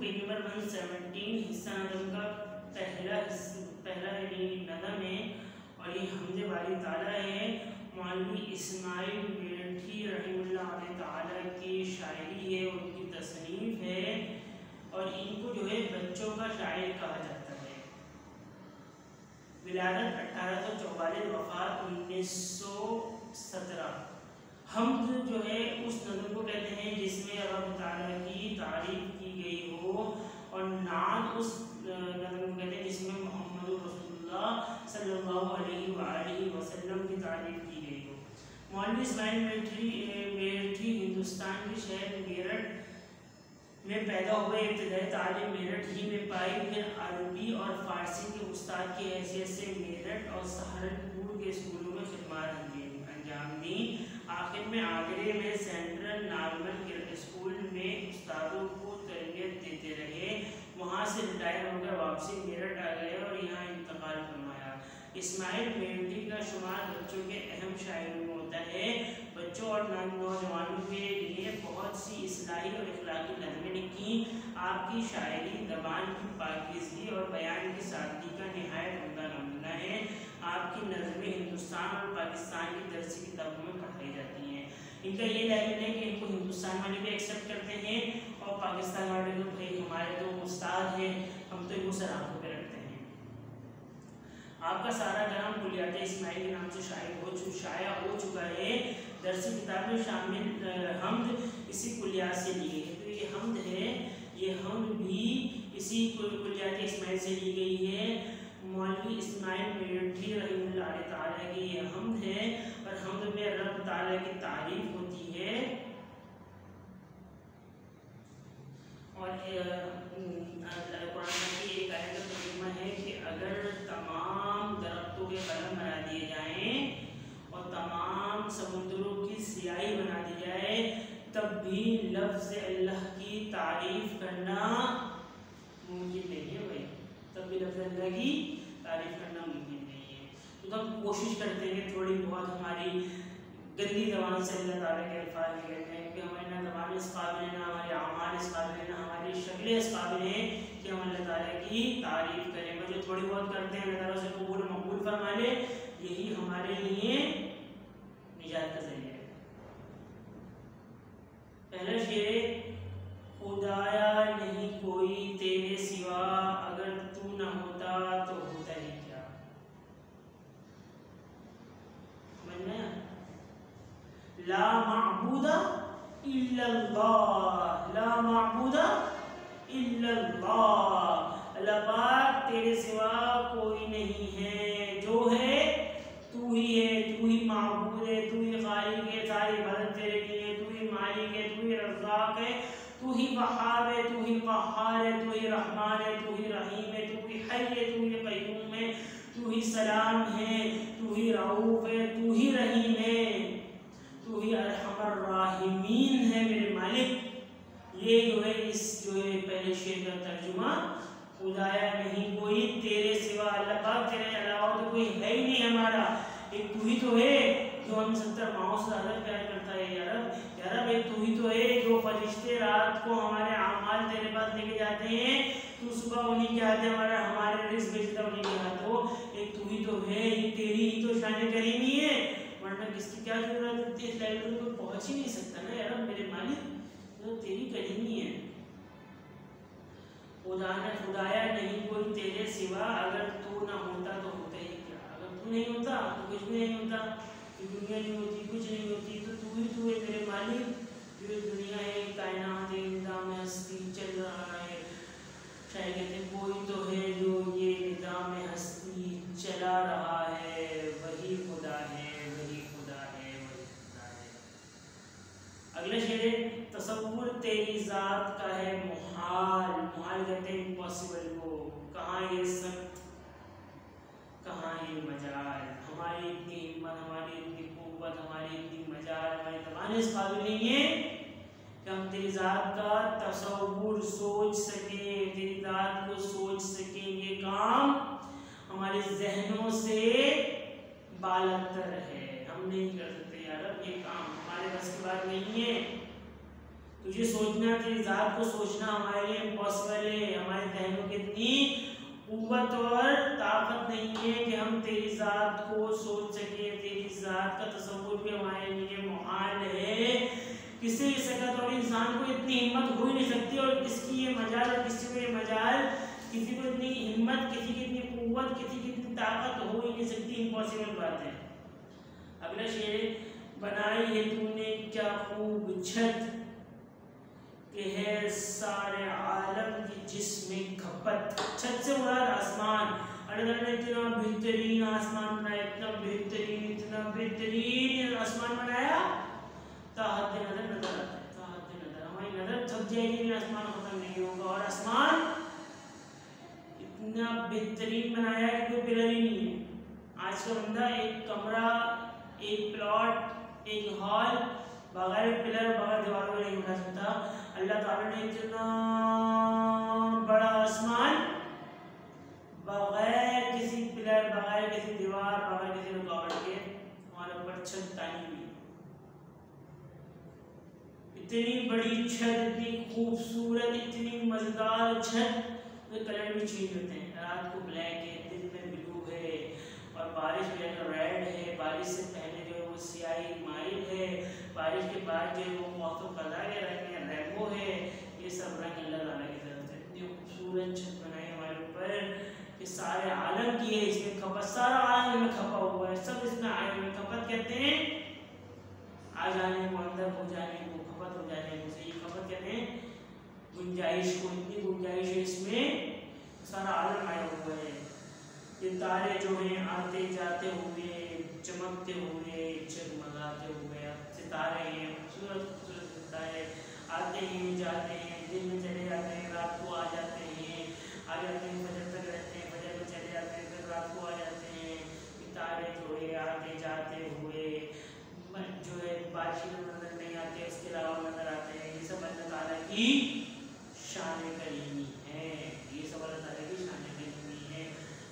Page number 117 हिस्सा नज़म का पहला नज़म है और ये हमदे बारी ताला है। मौलवी इस्माइल मेरठी रहमतुल्लाह ताला की शायरी है, उनकी तसनीफ है और इनको जो है बच्चों का शायर कहा जाता है। विलादत 1844, वफात 1917। हमद जो है उस नज़म को कहते हैं जिसमें रब ताला की तारीफ की गई हो, और नात उस नज़म को कहते हैं जिसमें मोहम्मद रसूलुल्लाह सल्लल्लाहु अलैहि वसल्लम की तारीफ की गई हो। मौलवी इस्माइल मेरठी हिंदुस्तान के शहर मेरठ में पैदा हुए। इब्तदाई तालीम मेरठ ही में पाई, फिर अरबी और फारसी के उस्ताद की हैसियत से मेरठ और सहारनपुर के स्कूलों में खिदमत अंजाम दी। आखिर में आगरे में सेंट्रल नॉर्मल स्कूल में उस्तादों को तरबियत देते रहे। वहाँ से रिटायर होकर वापसी मेरठ आ गए और यहाँ इंतकाल फरमाया। इस्माइल मेरठी का शुमार बच्चों के अहम शायरों में होता है। बच्चों और नौजवानों के लिए बहुत सी इस्लाही और इखलाकी नज़में लिखी। आपकी शायरी ज़बान की पाकीज़गी और बयान की सादगी का निहायत उम्दा नमूना है। आपकी नज़में हिंदुस्तान और पाकिस्तान की दरसी किताबों में पढ़ाई जाती हैं। इनका ये लेवल है कि इनको हिंदुस्तान वाले भी एक्सेप्ट करते हैं और पाकिस्तान वाले भी, भाई हमारे तो उस्ताद हैं, हम तो इनको सर आंखों पर रखते हैं। आपका सारा कलाम कुलियात इस्माइल के नाम से शाया हो चुका है। दरसी किताब में शामिल हमद इसी कुलियात से लिए है। तो ये हमद है, ये हमद भी इसी कुलियात इस्माइल से ली गई है। मौलवी इस्माइल मेरठी रहमतुल्लाह ताला की ये हमद है और हमद में रब ताला की तारीफ होती है। और कुरान की एक आयत का तर्जुमा है कि अगर तमाम दरख्तों के कलम बना दिए जाएं और तमाम समुद्रों की स्याही बना दी जाए, तब भी लफ्ज़ अल्लाह की तारीफ करना मुमकिन नहीं है भाई। तब भी लफ्ज़ अल्लाह की तारीफ करना मुमकिन नहीं है। तो हम कोशिश करते हैं थोड़ी बहुत हमारी गंदी ज़बान से अल्लाह ताला के अल्फाज़ कहते हैं कि हमारी ना ज़बान इस काबिल है, ना हमारे अमाल इस काबिल है, ना हमारी शक्लें इस काबिल हैं कि हम अल्लाह ताला की तारीफ़ करें। पर जो थोड़ी बहुत करते हैं अल्लाह ताला से कबूल मकबूल फरमा ले, यही हमारे लिए निजात का ज़रिया है। पहला शेर, खुदाया नहीं कोई तेरे सिवा, अगर तू न होता तो होता ही क्या। समझ में आया? ला माबूदा इल्लल्लाह, ला माबूदा इल्लल्लाह। अल्लाह पाक तेरे सिवा कोई नहीं है, जो है तू ही है, तू ही माबूद है, तू ही खालिक है, सारी इबादत तेरे लिए, तू ही मालिक है, तू ही रज़्ज़ाक़ है, तू ही वहाब है, तू ही क़हार है, तू ही रहमान है, तू ही रहीम है, तू ही हय्य है, तू ही क़य्यूम है, तू ही सलाम है, तू ही रऊफ़ है, तू ही रहीम है, तू ही अरहमर राहिमीन है मेरे मालिक। ये जो है इस पहले शेर का तर्जुमा। खुदाया नहीं कोई तेरे सिवा, अल्लाह पाक तेरे अलावा तो कोई है ही नहीं हमारा। एक तू ही तो है जो हम 70 माओं से ज़्यादा प्यार करता है। या रब एक तू ही तो है जो फरिश्ते रात को हमारे आमाल तेरे पास लेके जाते हैं, तू सुबह उन्हीं के हाथ हमारे रिज़्क़ भेजता उन्हीं के हाथों। एक तू ही तो है, ये तेरी ही तो शान करीमी है, वरना किसकी क्या जरूरत होती है। इस लेवल पर कोई पहुँच ही नहीं सकता ना यार, मेरे मालिक तो तेरी करीमी है। खुदाया नहीं कोई तेरे सिवा, अगर तू ना होता तो होता ही क्या। अगर तू नहीं होता तो कुछ भी नहीं होता, दुनिया नहीं होती, कुछ नहीं होती। तो तू ही तू है मेरे मालिक, जो दुनिया है, कायनात है, निज़ाम हस्ती चल रहा है। शायद कहते हैं कोई तो है जो ये निज़ाम हस्ती चला रहा है, वही खुदा है, वही खुदा है, वही खुदा है। अगला शेर है, तसव्वुर तेरी ज़ात का है मुहाल। मुहाल कहते हैं इम्पॉसिबल को। कहाँ ये सख्त, कहाँ ये मजाल। हमारी इतनी हिम्मत, हमारी इतनी कुव्वत, हमारी इतनी मजाल, हमारी ज़बान इस काबिल नहीं है कि हम तेरी ज़ात का तसव्वुर सोच सकें, तेरी ज़ात को सोच सकें। ये काम हमारे जहनों से बालतर है, हम नहीं कर सकते यार। अब ये काम हमारे बस की बात नहीं है। तुझे सोचना, तेरी ज़ात को सोचना हमारे लिए इम्पॉसिबल है। हमारे जहनों की इतनी कुव्वत और ताकत नहीं है कि हम तेरी ज़ात को सोच सके। तेरी ज़ात का तसव्वुर भी हमारे लिए मुहाल है। किसी सकत और इंसान को इतनी हिम्मत हो ही नहीं सकती, और किसकी ये मजाल और किसी को ये मजाल, किसी को इतनी हिम्मत, किसी की इतनी कुव्वत, किसी की इतनी ताकत हो ही नहीं सकती। इम्पॉसिबल बात है। अगला शेर, बनाई है तूने क्या खूब छत कि है सारे आलम की जिसमें खपत। छत से मुराद आसमान। अल्लाह ने इतना बेहतरीन आसमान बनाया, इतना बेहतरीन आसमान बनाया, ताहत नजर नजर आता है, ताहत नजर, हमारी नजर थक जाएगी लेकिन आसमान खत्म नहीं होगा। और आसमान इतना बेहतरीन बनाया कि कोई पिलर ही नहीं है। आज का बंदा एक कमरा, एक प्लॉट, एक हॉल बगैर पिलर, बगैर दीवारों में नहीं उठा सकता। अल्लाह ताला ने इतना बड़ा आसमान बगैर किसी पिलर, बगैर किसी दीवार, बगैर किसी रुकावट के हमारे ऊपर छत तानी हुई। इतनी बड़ी छत, इतनी खूबसूरत, इतनी मजेदार छत, तो कलर भी चेंज होते हैं। रात को ब्लैक है, दिन में ब्लू है, और बारिश में अगर रेड है, बारिश से पहले जो है वो स्याही माइल है, बारिश के बाद जो है वो मौसम कदा के रंग में रेनबो है। ये सब रंग अल्लाह ताला की तरफ से। इतनी खूबसूरत छत बनाई हमारे ऊपर कि सारे आलम की है इसमें खपत, सारा आलम में खपा हुआ है, सब इसमें आए हुए। खपत कहते हैं आ जाने को, अंदर हो जाने को, खपत हो जाने को, ये खपत कहते हैं गुंजाइश को। इतनी गुंजाइश है इसमें, सारा आलम आया हुआ है। ये तारे जो हैं आते जाते हुए, चमकते हुए, जगमगाते हुए सितारे हैं, खूबसूरत खूबसूरत सितारे आते हैं जाते हैं, दिन में चले जाते हैं, रात को आ जाते हैं, फजर तक रहते हैं, फजर में चले जाते हैं, फिर रात को आ जाते हैं। तारे जो है आते जाते हुए जो है बारिश में नजर नहीं आते, उसके अलावा नजर आते हैं। ये सब अल्लाह ताला की शान करीमी है, ये सब अल्लाह ताला की शान करीमी है।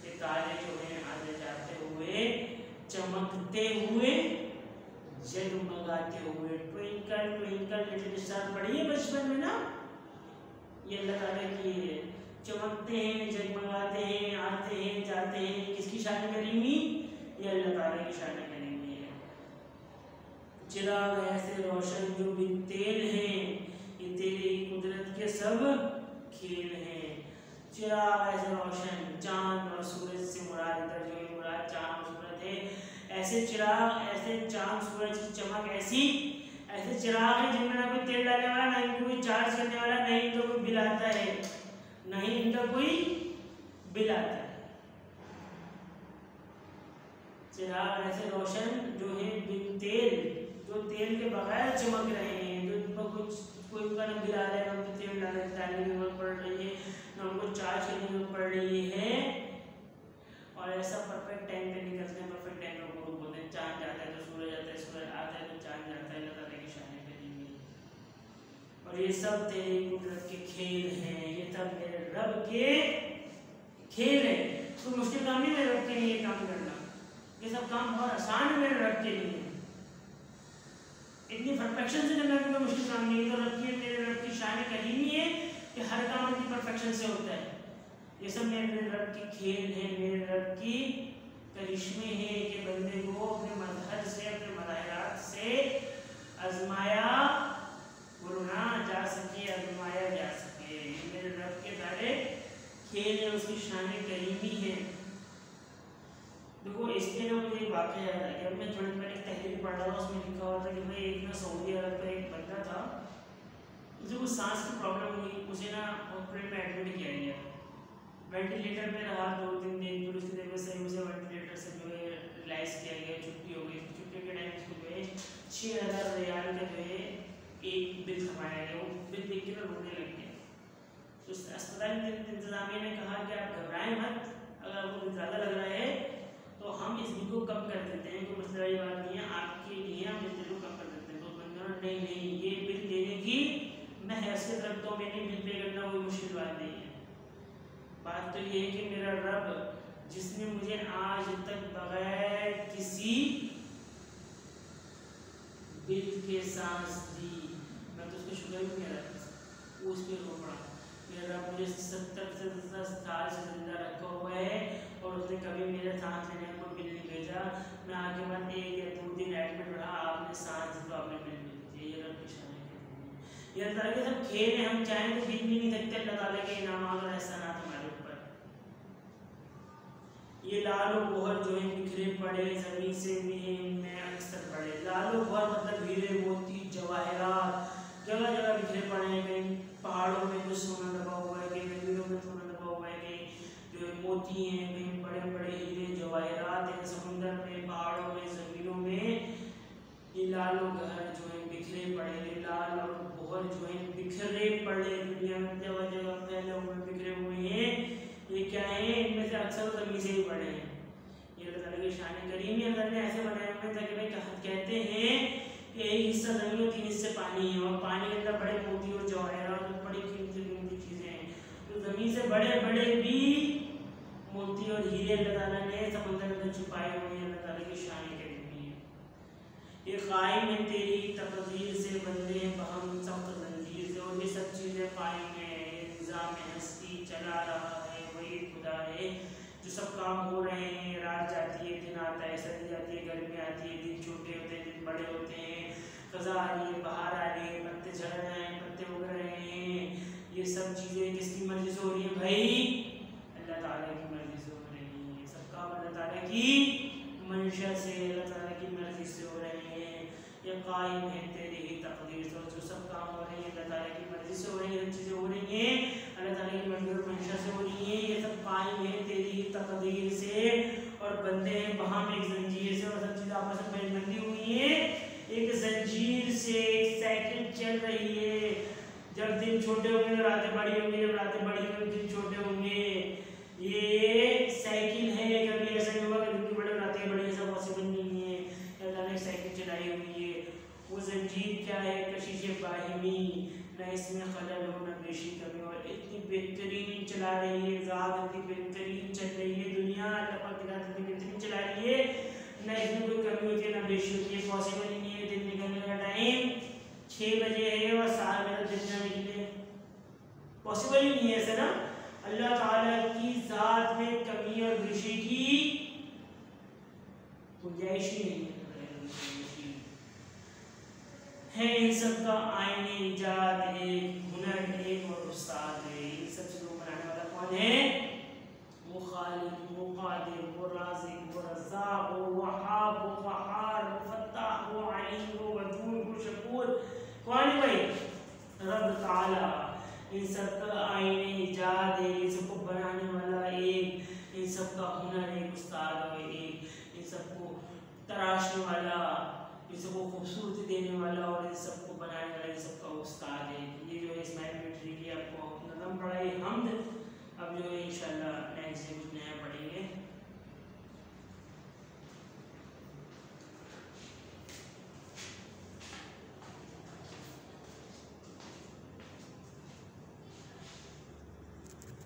ये तारे जो है आते जाते हुए, चमकते हुए, जगमगाते हुए, ट्विंकल ट्विंकल लिटिल स्टार पढ़ी है बचपन में ना, ये अल्लाह ताला की है। चमकते हैं, जगमगाते हैं, आते हैं जाते हैं, किसकी शान करीमी? ये अल्लाह ताला की शान करीमी है। चिराग ऐसे रोशन जो बिन तेल हैं, ये तेरी कुदरत के सब खेल हैं। चिराग ऐसे रोशन, चांद और सूरज से मुराद, इधर जो है मुराद चांद और सूरज है। ऐसे चिराग, ऐसे चांद सूरज की चमक ऐसी, ऐसे चिराग है जिनमें ना कोई तेल डालने वाला, ना इनको कोई चार्ज करने वाला, नहीं इनको कोई बिल आता है, नहीं इनका कोई बिल आता है। चिराग ऐसे रोशन जो है बिन तेल, जो तेल के बगैर चमक रहे हैं, जो इनको कुछ कोई उनका न बिल आ रहा है, ना उनको तेल डालने की जरूरत पड़ रही है, ना उनको चार्ज करने की जरूरत पड़ रही है, और ऐसा परफेक्ट टाइम पे निकलते हैं। परफेक्ट टाइम पे गुरु बोलते हैं। चांद जाता है तो सूरज आता है, सूरज आता है तो चांद जाता है। अल्लाह ताला की शान करीमी है। और ये सब तेरी कुदरत के खेल हैं, ये सब मेरे रब के खेल है। तो मुश्किल काम नहीं मेरे रब के लिए काम करना, ये सब काम बहुत आसान है मेरे रब के लिए। इतनी परफेक्शन से करना कोई मुश्किल काम नहीं है। तो रब की, मेरे रब की शान करीमी है कि हर काम इतनी परफेक्शन से होता है। ये सब मेरे रब की खेल है, मेरे रब की करिश्मे हैं कि बंदे को अपने मजहब से, अपने मलायात से आजमाया गुरुना जा सके, आजमाया जा सके। ये मेरे रब के सारे खेल है, उसकी शान करीमी है। देखो इसके ना मुझे एक वाक़या याद आ गया। मैं थोड़ी पहले एक तहरीर पढ़ रहा था, उसमें लिखा हुआ था कि भाई एक ना सऊदी अरब का एक बंदा था, उसे कुछ सांस की प्रॉब्लम हुई, उसे ना हॉस्पिटल में एडमिट किया गया, वेंटिलेटर में रहा 2-3 दिन, फिर उसकी तबीयत सही, उसे वेंटिलेटर से जो है रिलाइज किया गया, छुट्टी हो गई। छुट्टी के टाइम उसको जो है 6000 रियाल का जो है एक बिल थमाया गया। वो बिल देख के ना रोने लग गया। तो अस्पताल के इंतजामिया ने कहा कि आप घबराएं मत, अगर आपको ज़्यादा लग रहा है तो हम इस बिल को कम कर देते हैं, कोई मसला की बात नहीं है, आपके लिए हम इस बिल को कम कर देते हैं। तो बंदों ने नहीं, ये बिल देने की मैं हैसियत रखता हूँ, मैंने बिल पे करना कोई मुश्किल बात नहीं है। बात तो ये है कि मेरा रब जिसने मुझे आज तक बगैर किसी बिल के सांस दी, मैं तो उसका शुक्र भी नहीं अदा कर सकता। वो उस पर रो पड़ा, मेरा मुझे 70 साल से जिंदा रखा हुआ है और उसने कभी मेरे सांस लेने को बिल नहीं भेजा। मैं आगे बाद 1 या 2 दिन एडमिट रहा, आपने सांस दी तो आपने बिल नहीं भेजी। ये रब की शान है। ये अल्लाह के सब खेल है, हम चाहें तो गिन भी नहीं सकते अल्लाह ताला के इनामात और एहसानात हमारे ऊपर। ये लालो बोहर जो है बिखरे पड़े ज़मीन से में अक्सर पड़े। लालो बोहर मतलब हीरे मोती जवाहरात जगह जगह बिखरे पड़े हैं। कहीं पहाड़ों में कुछ सोना दबा हुआ है, कहीं नदियों में सोना दबा हुआ है, कहीं जो है मोती हैं, कहीं बड़े बड़े हीरे जवाहरात हैं समुंदर में, पहाड़ों में, ज़मीनों में। ये लालो गहर जो है बिखरे पड़े, ये लाल और बोहर जो है बिखरे पड़े दुनिया में जगह जगह फैले हुए बिखरे हुए हैं। ये क्या है? इनमें से अक्सर ज़मीन से ही पड़े हैं। ये अल्लाह ताला की शान करीम है। अल्लाह ने ऐसे बनाए हुए ताकि भाई कहते हैं कि एक हिस्सा ज़मीन और 3 हिस्से पानी है, और पानी के अंदर बड़े मोती और जवाहरात और बड़ी कीमती चीज़ें हैं। तो ज़मीन से बड़े बड़े भी मोती और हीरे अल्लाह ताला ने समुद्र में छुपाए हुए हैं। अल्लाह ताला की शान करीम है। ये कायम है तेरी तकदीर से, बंदे बहम सख्त जंजीर से। और ये सब चीज़ें कायम है, ये निज़ाम हस्ती चला रहा है, वही खुदा है जो सब काम हो रहे हैं। रात जाती है, दिन आता है, सर्दी जाती है, गर्मी आती है, दिन छोटे होते हैं, दिन बड़े होते हैं, ख़ज़ा आ रही है, बाहर आ रही है, पत्ते झड़ रहे हैं, पत्ते उग रहे हैं। ये सब चीज़ें किसकी मर्ज़ी से हो रही है भाई? अल्लाह ताला की मर्ज़ी से हो रही है। सब काम अल्लाह ताला की मंशा से, अल्लाह ताला की मर्ज़ी से हो रहे हैं। ये कायम है तेरी ही तकदीर से। जो सब काम हो रहे हैं अल्लाह ताला की मर्ज़ी से हो रही है, चीज़ें हो रही हैं अल्लाह ताला की मर्ज़ी और मंशा से हो रही हैं। ये सब कायम है तेरी ही तकदीर से, और बंदे हैं बहम एक जंजीर से। और सब चीज़ें आपस में बंधी हुई हैं एक जंजीर से। एक साइकिल चल रही है, जब दिन छोटे होंगे तो रातें बड़ी होंगी, जब रातें बड़ी होंगी दिन छोटे होंगे। ये साइकिल है, कभी ऐसा नहीं होगा कि दिन की बड़े रातें बड़ी, ऐसा पॉसिबल नहीं है। अल्लाह ने साइकिल चलाई हुई है। वो जंजीर क्या है? कशिश बाहिमी, न इसमें खलल हो न बेशी कमी। और इतनी बेहतरीन चला रही है ज़ात, इतनी बेहतरीन चल रही है दुनिया, अल्लाह पाक की ज़ात इतनी बेहतरीन चला रही है, न इसमें कोई कमी होती है न बेशी होती है। पॉसिबल ही नहीं है दिन निकलने का टाइम 6 बजे है और 7 बजे दिन ना निकले, पॉसिबल ही नहीं है ऐसा ना। अल्लाह ताला की ज़ात में कमी और बेशी की गुंजाइश ही नहीं है। इन सब का आईने इजाद एक, हुनर एक और उस्ताद है। इन सब चीज़ों को बनाने वाला कौन है? वो खालिक, वो कादिर, वो राज़िक, वो रज़्ज़ाक़, वो वहाब, वो क़हार, वो फ़त्ताह, वो अलीम, वो वदूद, वो शकूर। कौन है भाई? रब ताला। इन सब का आईने इजाद है, इन सबको बनाने वाला एक, इन सब का हुनर एक, उस्ताद है एक, इन सबको तराशने वाला, इन सबको खूबसूरती देने वाला और इन सबको बनाने वाला इन सबका उस्ताद है। ये जो है इस्माइल मिलिट्री की आपको नज़म पढ़ाई हमद। अब जो है इंशाल्लाह नेक्स्ट डे कुछ नया पढ़ेंगे।